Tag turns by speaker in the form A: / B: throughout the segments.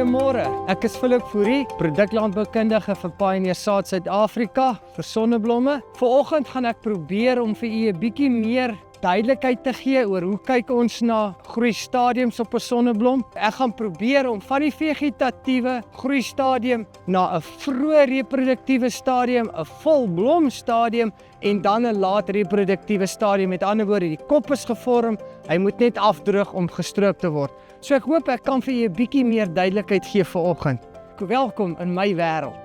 A: Goeiemôre, ek is Philip Fourie, produklandboukundige vir Pioneer Saad Suid-Afrika vir sonneblomme. Vanoggend gaan ek probeer om vir u 'n bietjie meer duidelikheid te gee oor hoe kyk ons na groeistadiums op 'n sonneblom. Ek gaan probeer om van die vegetatiewe groeistadium na 'n vroeë reproduktiewe stadium, 'n volblom stadium en dan 'n laat reproduktiewe stadium. Met ander woorde, die kop is gevorm, hy moet net afdroog om gestroop te word. So ek hoop ek kan vir julle 'n bietjie meer duidelikheid gee vanoggend. Welkom in my wêreld.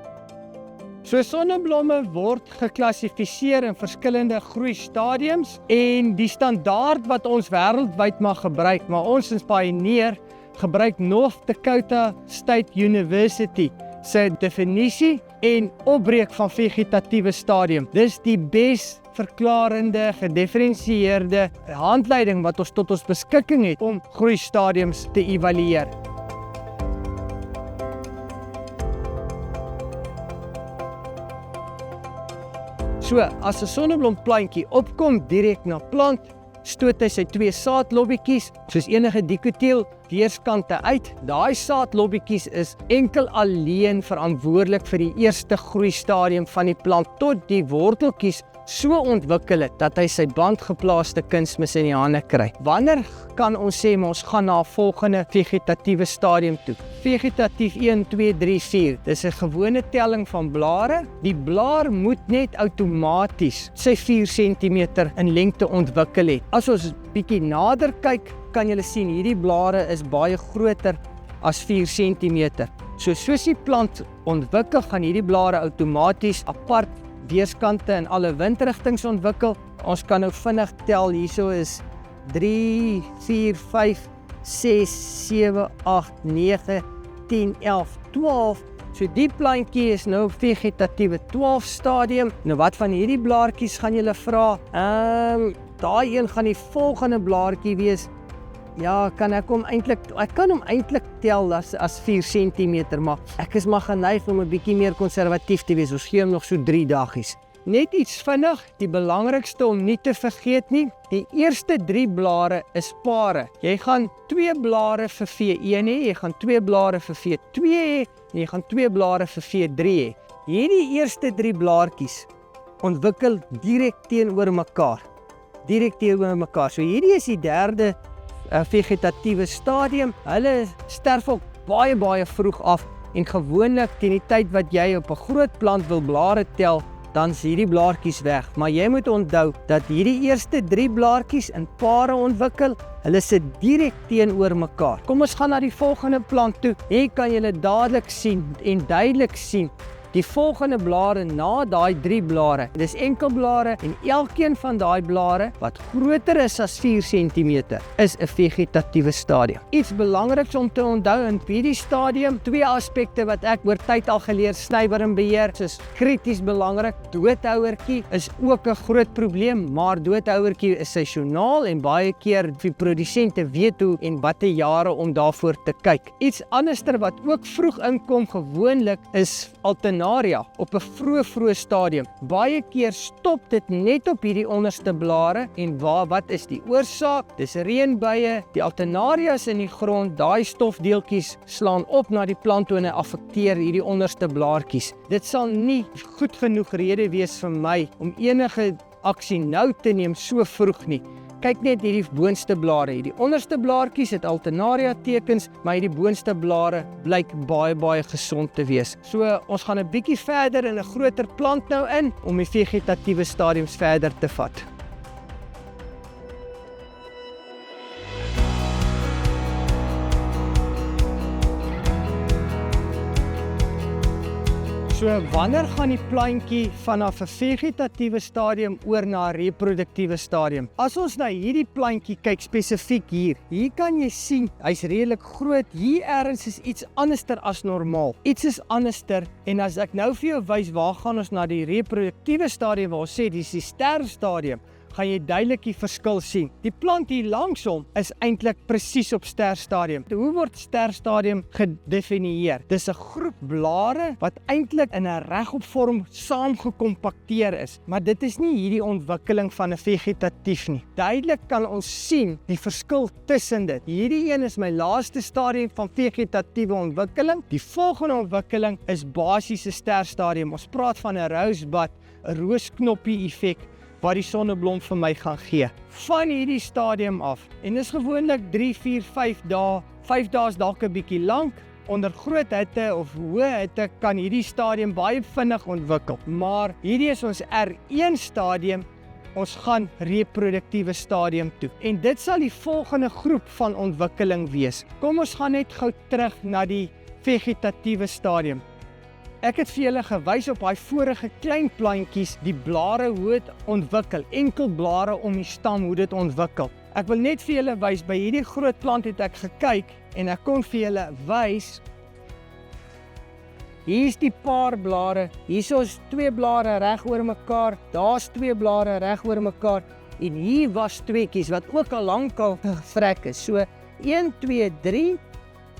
A: So sonneblomme word geklassifiseer in verskillende groeistadiums en die standaard wat ons wêreldwyd mag gebruik, maar ons is Pioneer gebruik North Dakota State University se definisie en opbreek van vegetatiewe stadium. Dis die bes verklarende, gedifferensieerde handleiding wat ons tot ons beskikking het om groeistadiums te evalueer. So, as 'n sonneblomplantjie opkom direk na plant, stoot hy sy twee saadlobbietjies, soos enige dikoteel, weerskante uit. Daai saadlobbietjies is enkel alleen verantwoordelik vir die eerste groeistadium van die plant tot die worteltjies so ontwikkel het dat hy sy bandgeplaaste kunsmis in die hande kry. Wanneer kan ons sê maar ons gaan na 'n volgende vegetatiewe stadium toe? Vegetatief 1, 2, 3, 4. Dis 'n gewone telling van blare. Die blaar moet net outomaties sy 4 cm in lengte ontwikkel het. As ons bietjie nader kyk, kan julle sien hierdie blare is baie groter as 4 cm. Soos die plant ontwikkel, gaan hierdie blare outomaties apart weerskante in alle windrigtings ontwikkel. Ons kan nou vinnig tel, hierso is 3, 4, 5, 6, 7, 8, 9, 10, 11, 12. So die plantjie is nou vegetatiewe 12 stadium. Nou wat van hierdie blaartjies gaan julle vra? Daai een gaan die volgende blaartjie wees. Ja, ek kan hom eintlik tel as 4 cm, maar ek is maar geneig om 'n bietjie meer konservatief te wees. Ons gee hom nog so 3 dagies. Net iets vinnig, die belangrikste om nie te vergeet nie, die eerste 3 blare is pare. Jy gaan 2 blare vir V1 hê, jy gaan 2 blare vir V2 hê, en jy gaan 2 blare vir V3 hê. Hierdie eerste 3 blaartjies ontwikkel direk teenoor mekaar. So hierdie is die derde vegetatiewe stadium. Hulle sterf ook baie vroeg af en gewoonlik teen die tyd wat jy op 'n groot plant wil blare tel, dan is hierdie blaartjies weg. Maar jy moet onthou dat hierdie eerste 3 blaartjies in pare ontwikkel. Hulle sit direk teenoor mekaar. Kom ons gaan na die volgende plant toe. Hier kan julle dadelik sien en duidelik sien die volgende blare na daai 3 blare. Dis enkelblare en elkeen van daai blare wat groter is as 4 cm is 'n vegetatiewe stadium. Iets belangriks om te onthou in hierdie stadium, 2 aspekte wat ek oor tyd al geleer snywer en beheer, is krities belangrik. Doodhouertjie is ook 'n groot probleem, maar doodhouertjie is seisoonaal en baie keer die produsente weet hoe en watter jare om daarvoor te kyk. Iets anderster wat ook vroeg inkom gewoonlik is alternaria op 'n vroeë stadium. Baie keer stop dit net op hierdie onderste blare en wat is die oorsaak? Dis reënbuie, die alternarias in die grond, daai stofdeeltjies slaan op na die plant toe en affekteer hierdie onderste blaartjies. Dit sal nie goed genoeg rede wees vir my om enige aksie nou te neem so vroeg nie. Kyk net hierdie boonste blare. Hierdie onderste blaartjies het alternaria tekens, maar hierdie boonste blare blyk baie gesond te wees. So ons gaan 'n bietjie verder in 'n groter plant nou in om die vegetatiewe stadiums verder te vat. So wanneer gaan die plantjie vanaf 'n vegetatiewe stadium oor na 'n reproduktiewe stadium? As ons na hierdie plantjie kyk spesifiek hier kan jy sien, hy's redelik groot. Hier ergens is iets anderster as normaal. Iets is anderster en as ek nou vir jou wys waar gaan ons na die reproduktiewe stadium waar ons sê dis die sterfstadium, gaan jy duidelik die verskil sien. Die plant hier langsom is eintlik presies op sterstadium. Hoe word sterstadium gedefinieer? Dis 'n groep blare wat eintlik in 'n regop vorm saamgekompakteer is, maar dit is nie hierdie ontwikkeling van 'n vegetatief nie. Duidelik kan ons sien die verskil tussen dit. Hierdie een is my laaste stadium van vegetatiewe ontwikkeling. Die volgende ontwikkeling is basiese sterstadium. Ons praat van 'n rosebud, 'n roosknoppie effek wat die sonneblom vir my gaan gee. Van hierdie stadium af, en dis gewoonlik 3, 4, 5 dae, 5 dae is dalk 'n bietjie lank, onder groot hitte of hoë hitte kan hierdie stadium baie vinnig ontwikkel. Maar hierdie is ons R1 stadium, ons gaan reproduktiewe stadium toe. En dit sal die volgende groep van ontwikkeling wees. Kom ons gaan net gou terug na die vegetatiewe stadium. Ek het vir julle gewys op daai vorige klein plantjies, die blare hoe dit ontwikkel, enkel blare om die stam hoe dit ontwikkel. Ek wil net vir julle wys, by hierdie groot plant het ek gekyk en ek kon vir julle wys. Hier is die paar blare, hier is 2 blare reg oor mekaar, daar's 2 blare reg oor mekaar en hier was tweeetjies wat ook al lankal gevrek is. So 1, 2, 3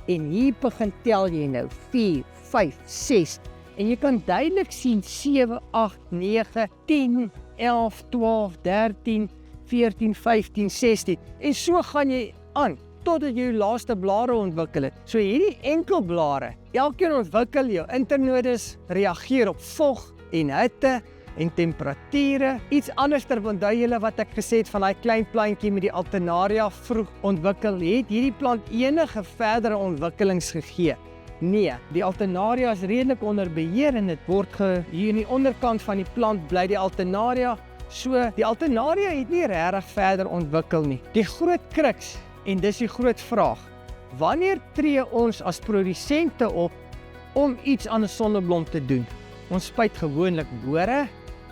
A: en hier begin tel jy nou 4, 5, 6 en jy kan duidelik sien 7, 8, 9, 10, 11, 12, 13, 14, 15, 16 en so gaan jy aan totdat jy jou laaste blare ontwikkel het. So hierdie enkel blare, elkeen ontwikkel jou internodes reageer op vog en hitte en temperature. Iets anders ter onthou julle wat ek gesê het van daai klein plantjie met die alternaria vroeg ontwikkel, het hierdie plant enige verdere ontwikkelings gegee? Nee, die alternaria is redelik onder beheer en dit word hier in die onderkant van die plant bly die alternaria. So die alternaria het nie regtig verder ontwikkel nie. Die groot kruks en dis die groot vraag. Wanneer tree ons as produsente op om iets aan 'n sonneblom te doen? Ons spuit gewoonlik bore.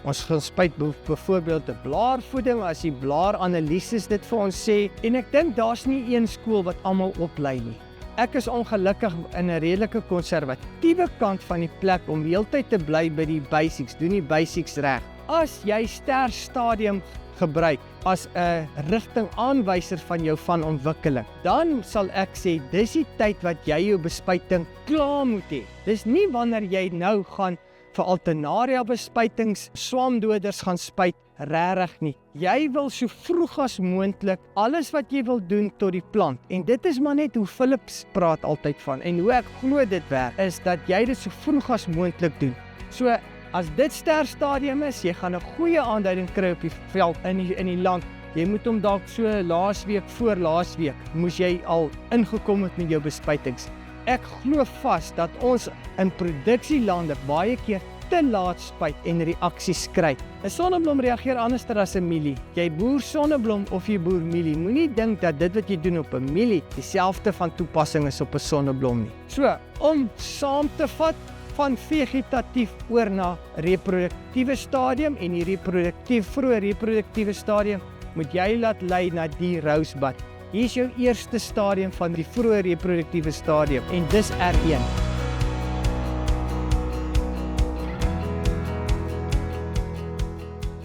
A: Ons gaan spuit byvoorbeeld 'n blaarvoeding as die blaaranalises dit vir ons sê en ek dink daar's nie een skool wat almal oplei nie. Ek is ongelukkig in 'n redelike konservatiewe kant van die plek om heeltyd te bly by die basics, doen die basics reg. As jy sterstadium gebruik as 'n rigtingaanwyser van jou van ontwikkeling, dan sal ek sê dis die tyd wat jy jou bespuiting klaar moet hê. Dis nie wanneer jy nou gaan vir alternaria bespuitings, swamdoders gaan spuit, regtig nie. Jy wil so vroeg as moontlik alles wat jy wil doen tot die plant. En dit is maar net hoe Philips praat altyd van en hoe ek glo dit werk, is dat jy dit so vroeg as moontlik doen. So as dit sterstadium is, jy gaan 'n goeie aanduiding kry op die veld in die land. Jy moet hom dalk so laasweek voor laasweek moes jy al ingekom het met jou bespuitings. Ek glo vas dat ons in produksielande baie keer te laat spuit en reaksies kry. 'n Sonneblom reageer anders as 'n mielie. Jy boer sonneblom of jy boer mielie, moenie dink dat dit wat jy doen op 'n mielie dieselfde van toepassing is op 'n sonneblom nie. So, om saam te vat van vegetatief oor na reproduktiewe stadium en die vroeë reproduktiewe stadium moet jy laat lei na die rosebud. Hier is jou eerste stadium van die vroeë reproduktiewe stadium en dis R1.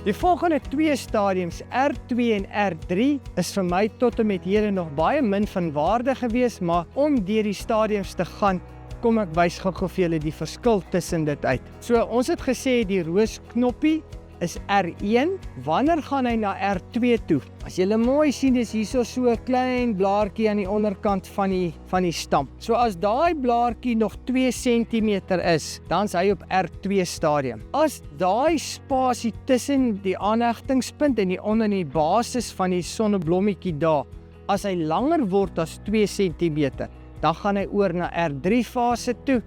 A: Die volgende 2 stadiums, R2 en R3, is vir my tot en met hede nog baie min van waarde gewees, maar om deur die stadiums te gaan, kom ek wys gou vir julle die verskil tussen dit uit. So ons het gesê die roosknoppie is R1, wanneer gaan hy na R2 toe? As julle mooi sien, is hier so 'n klein blaartjie aan die onderkant van die stam. So as daai blaartjie nog 2 cm is, dan is hy op R2 stadium. As daai spasie tussen die aanhegtingspunt en die basis van die sonneblommetjie daar, as hy langer word as 2 cm, dan gaan hy oor na R3 fase toe.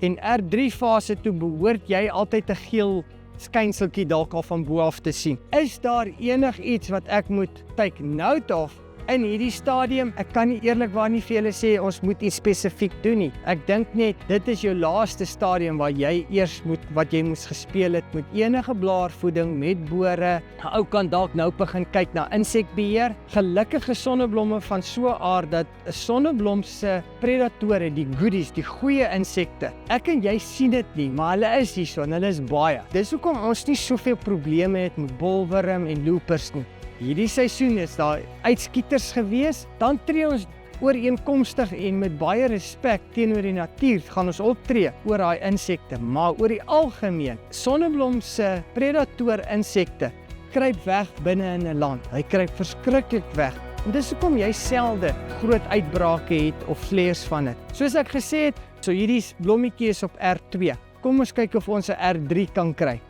A: En R3 fase toe behoort jy altyd 'n geel skynseltjie dalk al van bo af te sien. Is daar enigiets wat ek moet take note of? in hierdie stadium, ek kan nie eerlikwaar nie vir julle sê ons moet iets spesifiek doen nie. Ek dink net dit is jou laaste stadium waar jy eers wat jy moes gespeel het met enige blaarvoeding met bore. Ou kan dalk nou begin kyk na insekbeheer. Gelukkig is sonneblomme van so 'n aard dat 'n sonneblom se predatore, die goodies, die goeie insekte. Ek en jy sien dit nie, maar hulle is hier en hulle is baie. Dis hoekom ons nie soveel probleme het met bolwurm en loopers nie. Hierdie seisoen is daar uitskieters gewees, dan tree ons ooreenkomstig en met baie respek teenoor die natuur gaan ons optree oor daai insekte, maar oor die algemeen, sonneblom se predator insekte kruip weg binne in 'n land. Hy kruip verskriklik weg. En dis hoekom jy selde groot uitbrake het of flares van dit. Soos ek gesê het, so hierdie blommetjie is op R2. Kom ons kyk of ons 'n R3 kan kry.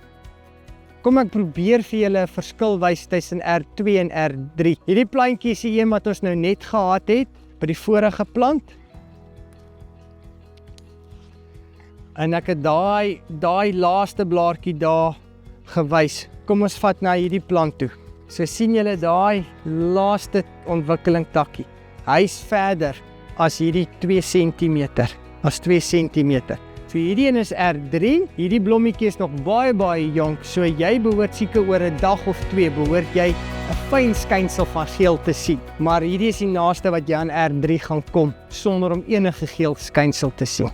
A: Kom ek probeer vir julle 'n verskil wys tussen R2 en R3. Hierdie plantjie is die een wat ons nou net gehad het by die vorige plant. En ek het daai laaste blaartjie daar gewys. Kom ons vat na hierdie plant toe. So sien julle daai laaste ontwikkeling takkie. Hy's verder as hierdie 2 cm. So hierdie een is R3, hierdie blommetjie is nog baie jonk, so jy behoort seker oor 'n dag of 2 behoort jy 'n fyn skynsel van geel te sien. Maar hierdie is die naaste wat jy aan R3 gaan kom, sonder om enige geel skynsel te sien.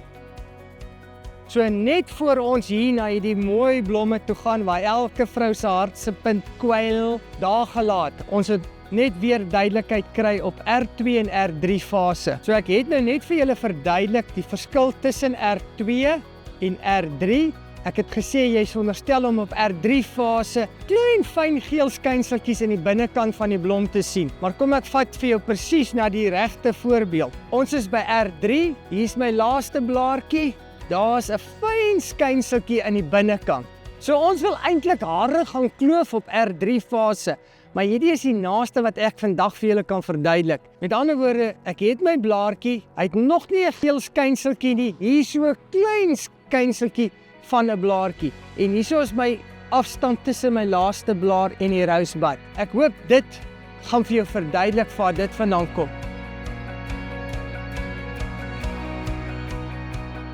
A: So net voor ons hier na hierdie mooi blomme toe gaan, waar elke vrou se hart se punt kwyl, daar gelaat. Ons het net weer duidelikheid kry op R2 en R3 fase. So ek het nou net vir julle verduidelik die verskil tussen R2 en R3. Ek het gesê jy is veronderstel om op R3 fase klein fyn geel skynseltjies in die binnekant van die blom te sien. Maar kom ek vat vir jou presies na die regte voorbeeld. Ons is by R3, hier is my laaste blaartjie. Daar's 'n fyn skynseltjie in die binnekant. So ons wil eintlik harde gaan kloof op R3 fase. Maar hierdie is die naaste wat ek vandag vir julle kan verduidelik. Met ander woorde, ek het my blaartjie, hy het nog nie 'n geel skynseltjie nie. Hier is so 'n klein skynseltjie van 'n blaartjie. En hierso is my afstand tussen my laaste blaar en die rosebud. Ek hoop dit gaan vir jou verduidelik waar dit vandaan kom.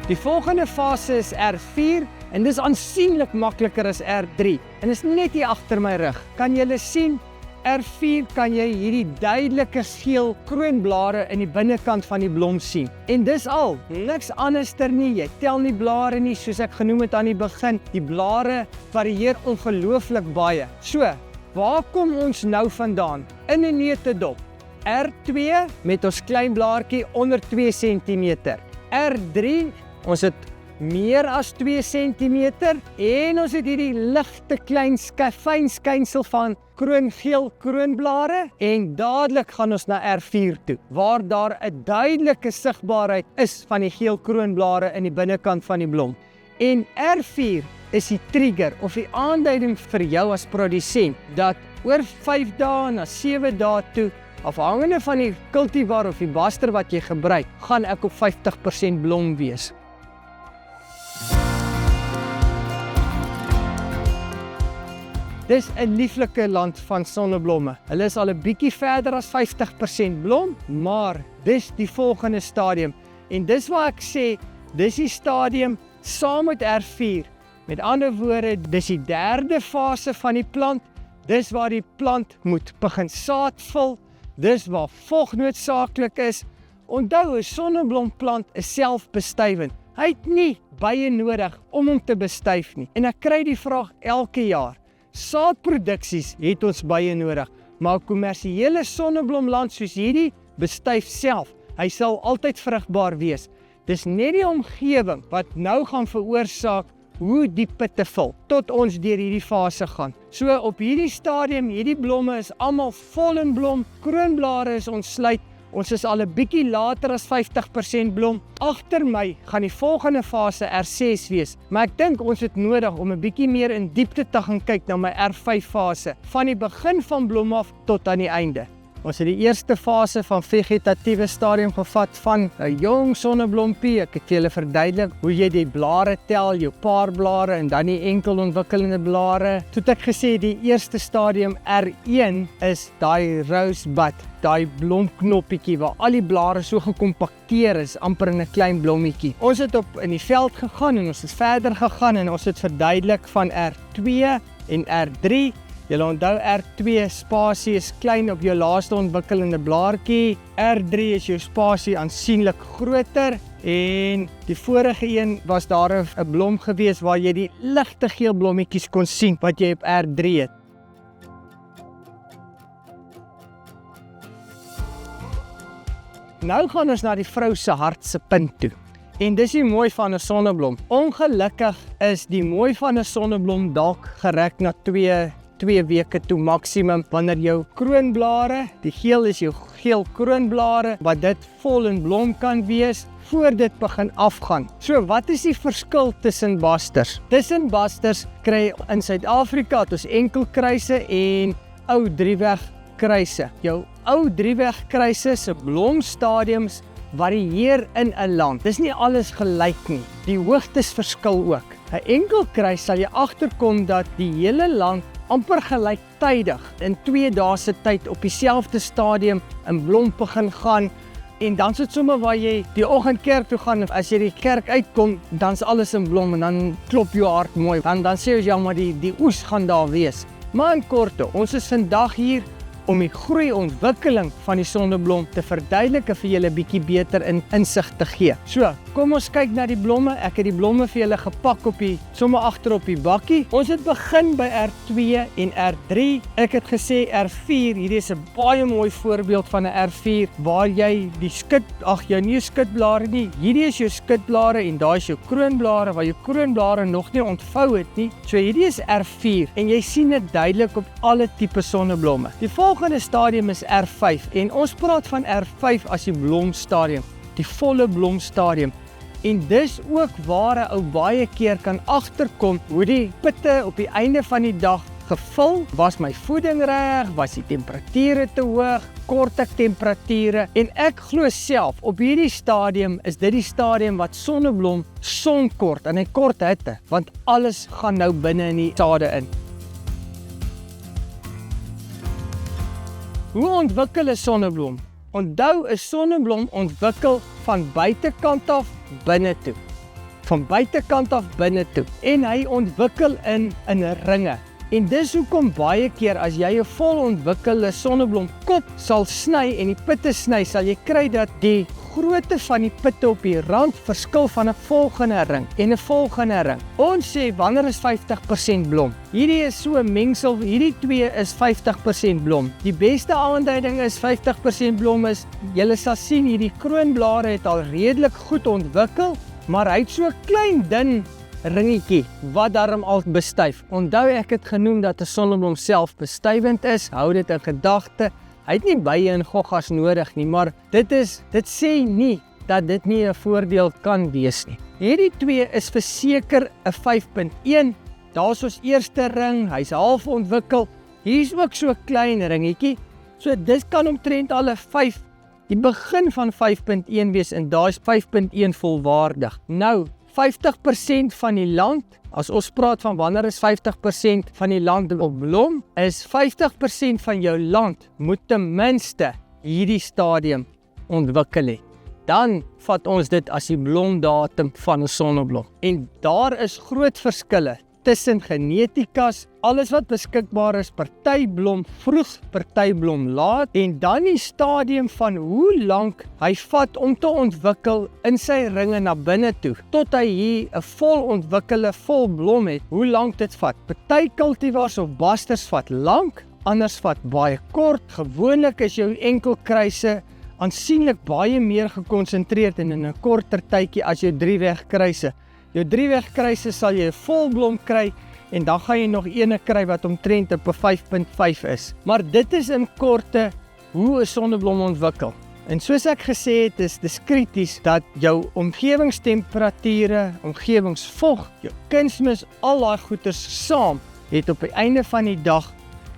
A: Die volgende fase is R4 en dis aansienlik makliker as R3 en is net hier agter my rug. Kan julle sien? R4 kan jy hierdie duidelike geel kroonblare in die binnekant van die blom sien. En dis al, niks anderster nie. Jy tel nie blare nie, soos ek genoem het aan die begin. Die blare varieer ongelooflik baie. So, waar kom ons nou vandaan? In 'n neutedop. R2 met ons klein blaartjie onder 2 cm. R3, ons het meer as 2 cm en ons het hierdie ligte klein fyn skynsel van kroongeel kroonblare en dadelik gaan ons na R4 toe, waar daar 'n duidelike sigbaarheid is van die geel kroonblare in die binnekant van die blom. En R4 is die trigger of die aanduiding vir jou as produsent dat oor 5 dae na 7 dae toe, afhangende van die cultivar of die baster wat jy gebruik, gaan ek op 50% blom wees. Dis 'n lieflike land van sonneblomme. Hulle is al 'n bietjie verder as 50% blom, maar dis die volgende stadium. En dis waar ek sê, dis die stadium saam met R4. Met ander woorde, dis die derde fase van die plant. Dis waar die plant moet begin saadvul. Dis waar vog noodsaaklik is. Onthou, 'n sonneblomplant is selfbestuivend. Hy het nie baie nodig om hom te bestuif nie. En ek kry die vraag elke jaar. Saadproduksies het ons baie nodig, maar 'n kommersiële sonneblomland soos hierdie bestuif self. Hy sal altyd vrugbaar wees. Dis net die omgewing wat nou gaan veroorsaak hoe die pitte vul, tot ons deur hierdie fase gaan. So op hierdie stadium, hierdie blomme is almal vol in blom, kroonblare is ontsluit, ons is al 'n bietjie later as 50% blom. Agter my gaan die volgende fase R6 wees, maar ek dink ons het nodig om 'n bietjie meer in diepte te gaan kyk na my R5 fase, van die begin van blom af tot aan die einde. Ons het die eerste fase van vegetatiewe stadium gevat van 'n jong sonneblompie. Ek het vir julle verduidelik hoe jy die blare tel, jou paarblare en dan die enkel ontwikkelende blare. Toe het ek gesê die eerste stadium R1 is daai rosebud, daai blomknoppietjie waar al die blare so gekompakteer is, amper in 'n klein blommetjie. Ons het in die veld gegaan en ons het verder gegaan en ons het verduidelik van R2 en R3. Julle onthou R2 spasie is klein op jou laaste ontwikkelende blaartjie. R3 is jou spasie aansienlik groter en die vorige een was daar 'n blom gewees waar jy die ligte geel blommetjies kon sien wat jy op R3 het. Nou gaan ons na die vrou se hart se punt toe. En dis die mooi van 'n sonneblom. Ongelukkig is die mooi van 'n sonneblom dalk gerek na 2 weke toe maksimum wanneer jou kroonblare, die geel is jou geel kroonblare, wat dit vol in blom kan wees voor dit begin afgaan. So wat is die verskil tussen basters? Tussen basters kry in Suid-Afrika het ons enkelkruise en ou driewegkruise. Jou ou driewegkruise se blomstadiums varieer in 'n land. Dis nie alles gelyk nie. Die hoogtes verskil ook. 'n Enkelkruis sal jy agterkom dat die hele land amper gelyktydig in 2 dae se tyd op dieselfde stadium in blom begin gaan en dan sit sommer waar jy die oggend kerk toe gaan, as jy die kerk uitkom, dan's alles in blom en dan klop jou hart mooi. Dan sê ons ja, maar die oes gaan daar wees. Maar in korte, ons is vandag hier om die groeiontwikkeling van die sonneblom te verduidelik en vir julle 'n bietjie beter in insig te gee. So, kom ons kyk na die blomme. Ek het die blomme vir julle gepak sommer agter op die bakkie. Ons het begin by R2 en R3. Ek het gesê R4, hierdie is 'n baie mooi voorbeeld van 'n R4 waar jy die jou skutblare nie. Hierdie is jou skutblare en daai is jou kroonblare waar jou kroonblare nog nie ontvou het nie. So hierdie is R4 en jy sien dit duidelik op alle tipe sonneblomme. Die volgende stadium is R5 en ons praat van R5 as die blomstadium, die volle blomstadium. En dis ook waar 'n ou baie keer kan agterkom hoe die pitte op die einde van die dag gevul, was my voeding reg, was die temperature te hoog, kort ek temperature en ek glo self op hierdie stadium is dit die stadium wat sonneblom sonkort en hy kort hitte, want alles gaan nou binne in die sade in. Hoe ontwikkel 'n sonneblom? Onthou, 'n sonneblom ontwikkel van buitekant af binne toe. Van buitekant af binne toe. En hy ontwikkel in ringe. En dis hoekom baie keer as jy 'n volontwikkelde sonneblomkop sal sny en die pitte sny, sal jy kry dat die grootte van die pitte op die rand verskil van 'n volgende ring en 'n volgende ring. Ons sê wanneer is 50% blom? Hierdie is so 'n mengsel, hierdie twee is 50% blom. Die beste aanduiding is 50% blom is, julle sal sien hierdie kroonblare het al redelik goed ontwikkel, maar hy het so 'n klein dun ringetjie wat daarom al bestuif. Onthou ek het genoem dat 'n sonneblom self bestuivend is, hou dit in gedagte. Hy het nie bye en goggas nodig nie, maar dit sê nie dat dit nie 'n voordeel kan wees nie. Hierdie twee is verseker 'n 5.1. Daar's ons eerste ring, hy's half ontwikkel. Hier's ook so 'n klein ringetjie. So dit kan omtrent al 'n 5, die begin van 5.1 wees en daar's 5.1 volwaardig. Nou 50% van die land, as ons praat van wanneer is 50% van die land op blom, is 50% van jou land moet ten minste hierdie stadium ontwikkel het. Dan vat ons dit as die blomdatum van 'n sonneblom. En daar is groot verskille tussen genetikas, alles wat beskikbaar is, party blom vroeg, party blom laat, en dan die stadium van hoe lank hy vat om te ontwikkel in sy ringe na binne toe, tot hy hier 'n vol ontwikkelde vol blom het, hoe lank dit vat. Party cultivars of basters vat lank, anders vat baie kort. Gewoonlik is jou enkelkruise aansienlik baie meer gekonsentreerd en in 'n korter tydjie as jou driewegkruise. Jou driewegkruise sal jy 'n volblom kry en dan gaan jy nog ene kry wat omtrent op 'n 5.5 is. Maar dit is in korte hoe 'n sonneblom ontwikkel. En soos ek gesê het, is dit krities dat jou omgewingstemperature, omgewingsvog, jou kunsmis, al daai goeters saam het op die einde van die dag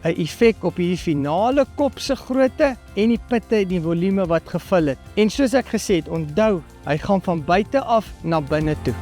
A: 'n effek op hierdie finale kop se grootte en die pitte en die volume wat gevul het. En soos ek gesê het, onthou, hy gaan van buite af na binne toe.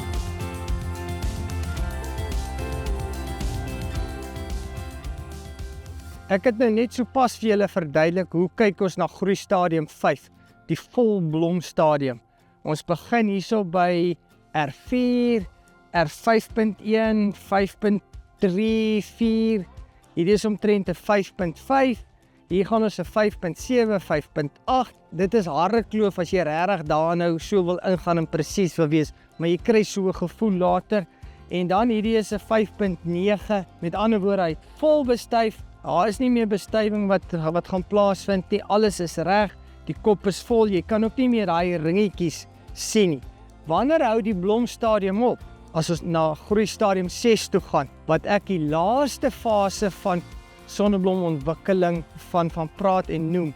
A: Ek het nou net sopas vir julle verduidelik hoe kyk ons na groeistadium 5, die volblomstadium. Ons begin hierso by R4, R5.1, 5.3, 4. Hierdie is omtrent 'n 5.5. Hier gaan ons 'n 5.7, 5.8. Dit is harde kloof as jy regtig daar nou so wil ingaan en presies wil wees, maar jy kry so 'n gevoel later. En dan hierdie is 'n 5.9. Met ander woorde, hy vol bestuif. Daar is nie meer bestuiving wat gaan plaasvind nie. Alles is reg. Die kop is vol. Jy kan ook nie meer daai ringetjies sien nie. Wanneer hou die blomstadium op? As ons na groeistadium 6 toe gaan, wat ek die laaste fase van sonneblomontwikkeling van praat en noem.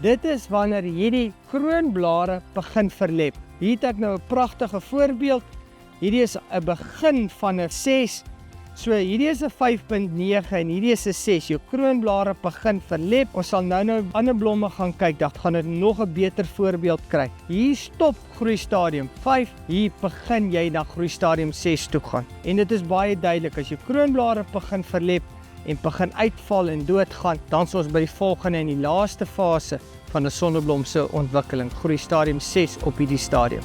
A: Dit is wanneer hierdie kroonblare begin verlep. Hier het ek nou 'n pragtige voorbeeld. Hierdie is 'n begin van 'n 6. So hierdie is 'n 5.9 en hierdie is 'n 6. Jou kroonblare begin verlep. Ons sal nou ander blomme gaan kyk, dan gaan dit nog 'n beter voorbeeld kry. Hier stop groeistadium 5, hier begin jy na groeistadium 6 toe gaan. En dit is baie duidelik, as jou kroonblare begin verlep en begin uitval en doodgaan, dan is ons by die volgende en die laaste fase van 'n sonneblom se ontwikkeling, groeistadium 6 op hierdie stadium.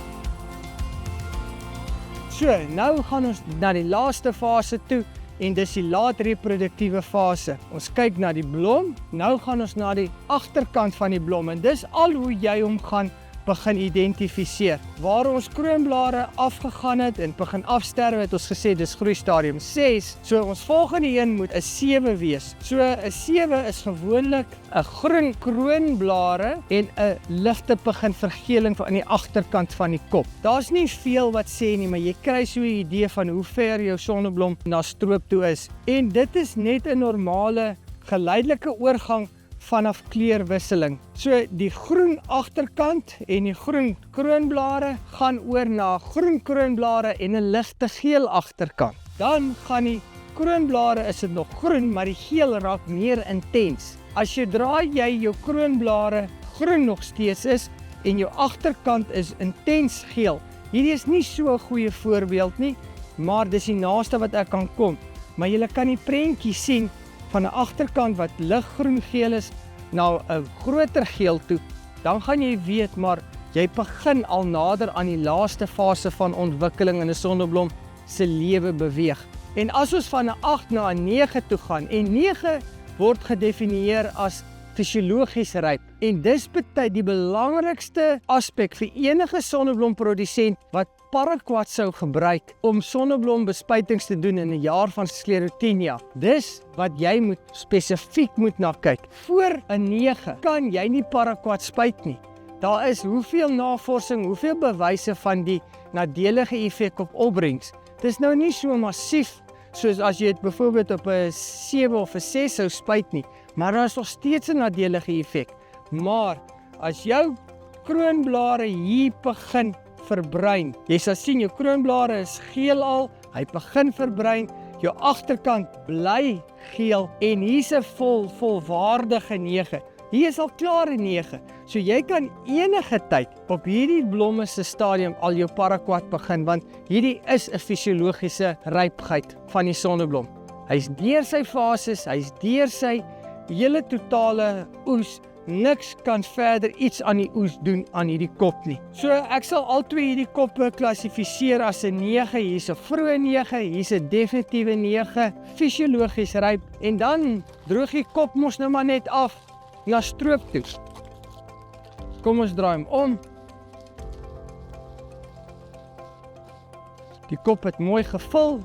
A: So, nou gaan ons na die laaste fase toe en dis die laat reproduktiewe fase. Ons kyk na die blom, nou gaan ons na die agterkant van die blom en dis al hoe jy hom gaan begin identifiseer. Waar ons kroonblare afgegaan het en begin afsterwe, het ons gesê dis groeistadium 6. So ons volgende een moet 'n 7 wees. So 'n 7 is gewoonlik 'n groen kroonblare en 'n ligte begin vergeling aan die agterkant van die kop. Daar's nie veel wat sê nie, maar jy kry so 'n idee van hoe ver jou sonneblom na stroop toe is. En dit is net 'n normale geleidelike oorgang vanaf kleurwisseling. So die groen agterkant en die groen kroonblare gaan oor na groen kroonblare en 'n ligte geel agterkant. Dan gaan die kroonblare, is dit nog groen, maar die geel raak meer intens. As jy jou kroonblare groen nog steeds is en jou agterkant is intens geel. Hierdie is nie so 'n goeie voorbeeld nie, maar dis die naaste wat ek kan kom. Maar jy kan die prentjie sien van 'n agterkant wat liggroen geel is na 'n groter geel toe, dan gaan jy weet, maar jy begin al nader aan die laaste fase van ontwikkeling in 'n sonneblom se lewe beweeg. En as ons van 'n 8 na 'n 9 toe gaan, en 9 word gedefinieer as fisiologies ryp, en dis die belangrikste aspek vir enige sonneblomprodusent wat paraquat sou gebruik om sonneblombespuitings te doen in 'n jaar van Sclerotinia. Dis wat jy spesifiek moet na kyk. Voor 'n 9 kan jy nie paraquat spuit nie. Daar is hoeveel navorsing, hoeveel bewyse van die nadelige effek op opbrengs. Dis nou nie so massief soos as jy dit byvoorbeeld op 'n 7 of 'n 6 sou spuit nie, maar daar is nog steeds 'n nadelige effek. Maar as jou kroonblare hier begin verbruin, jy sal sien jou kroonblare is geel al, hy begin verbruin, jou agterkant bly geel en hier's 'n volwaardige 9. Hier is al klaar 'n 9. So jy kan enige tyd op hierdie blomme se stadium al jou paraquat begin, want hierdie is 'n fisiologiese rypheid van die sonneblom. Hy's deur sy fases, hy's deur sy hele totale oes. Niks kan verder iets aan die oes doen aan hierdie kop nie. So ek sal al twee hierdie koppe klassifiseer as 'n 9, hier's 'n vroeë 9, hier's 'n definitiewe 9, fisiologies ryp, en dan droog die kop mos nou maar net af na stroop toe. Kom ons draai hom om. Die kop het mooi gevul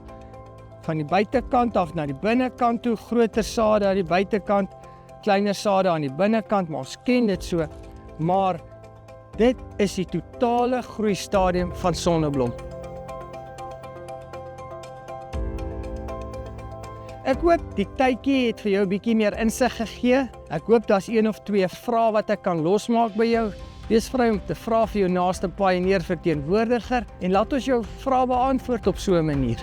A: van die buitekant af na die binnekant toe, groter sade aan die buitekant, kleiner sade aan die binnekant, maar ons ken dit so. Maar dit is die totale groeistadium van sonneblom. Ek hoop die tydjie het vir jou 'n bietjie meer insig gegee. Ek hoop daar's 1 of 2 vrae wat ek kan losmaak by jou. Wees vry om te vra vir jou naaste pioneer verteenwoordiger en laat ons jou vrae beantwoord op so 'n manier.